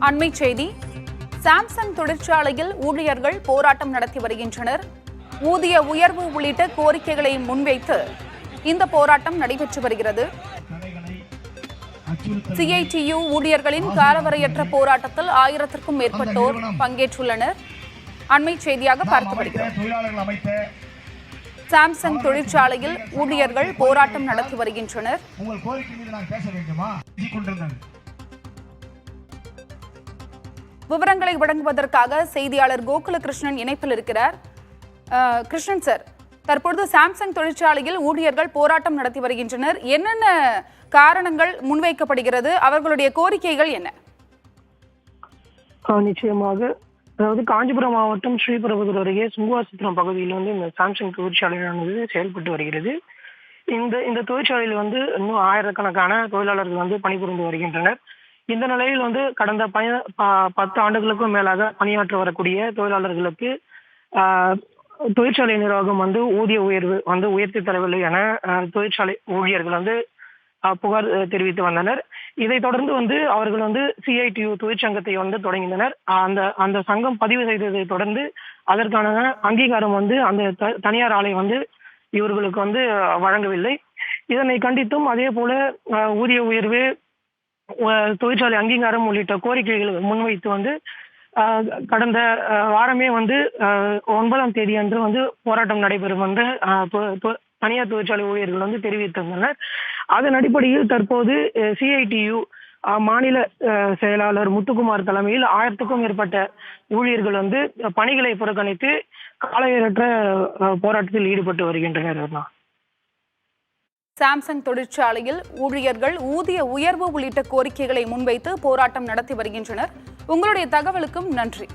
அண்மை செய்தி. சாம்சங் தொழிற்சாலையில் ஊழியர்கள் போராட்டம் நடத்தி வருகின்றனர். ஊதிய உயர்வு உள்ளிட்ட கோரிக்கைகளை முன்வைத்து இந்த போராட்டம் நடைபெற்று வருகிறது. CITU ஊழியர்களின் காலவரையற்ற போராட்டத்தில் 1000க்கும் மேற்பட்டோர் பங்கேற்றுள்ளனர். அண்மை செய்தியாக பார்த்து வருகிறோம். சாம்சங் தொழிற்சாலையில் ஊழியர்கள் போராட்டம் நடத்தி வருகின்றனர். விவரங்களை வழங்குவதற்காக செய்தியாளர் கோகுலகிருஷ்ணன் இணைப்பில் இருக்கிறார். கிருஷ்ணன் சார், தற்பொழுது சாம்சங் தொழிற்சாலையில் ஊழியர்கள் போராட்டம் நடத்தி வருகின்றனர். என்னென்ன காரணங்கள் முன்வைக்கப்படுகிறது? அவர்களுடைய கோரிக்கைகள் என்ன? நிச்சயமாக, அதாவது காஞ்சிபுரம் மாவட்டம் ஸ்ரீபெரும்புதூர் அருகே சுங்குவாசத்திரம் பகுதியில் இந்த சாம்சங் தொழிற்சாலையானது செயல்பட்டு வருகிறது. இந்த தொழிற்சாலையில் இன்னும் ஆயிரக்கணக்கான தொழிலாளர்கள் பணிபுரிந்து வருகின்றனர். இந்த நிலையில் கடந்த 10 ஆண்டுகளுக்கும் மேலாக பணியாற்ற வரக்கூடிய தொழிலாளர்களுக்கு தொழிற்சாலை நிர்வாகம் ஊதிய உயர்வு உயர்த்தி தரவில்லை என தொழிற்சாலை ஊழியர்கள் புகார் தெரிவித்து வந்தனர். இதை தொடர்ந்து அவர்கள் CITU தொழிற்சங்கத்தை தொடங்கினர். அந்த சங்கம் பதிவு செய்ததை தொடர்ந்து அதற்கான அங்கீகாரம் அந்த தனியார் ஆலை இவர்களுக்கு வழங்கவில்லை. இதனை கண்டித்தும் அதே போல ஊதிய உயர்வு, தொழிற்சாலை அங்கீகாரம் உள்ளிட்ட கோரிக்கைகளை முன்வைத்து கடந்த வாரமே 9ஆம் தேதி அன்று போராட்டம் நடைபெறும் தனியார் தொழிற்சாலை ஊழியர்கள் தெரிவித்திருந்தனர். அதன் அடிப்படையில் தற்போது CITU மாநில செயலாளர் முத்துக்குமார் தலைமையில் 1000க்கும் மேற்பட்ட ஊழியர்கள் பணிகளை புறக்கணித்து காலவரையற்ற போராட்டத்தில் ஈடுபட்டு வருகின்றனர். சாம்சங் தொழிற்சாலையில் ஊழியர்கள் ஊதிய உயர்வு உள்ளிட்ட கோரிக்கைகளை முன்வைத்து போராட்டம் நடத்தி வருகின்றனர். உங்களுடைய தகவலுக்கும் நன்றி.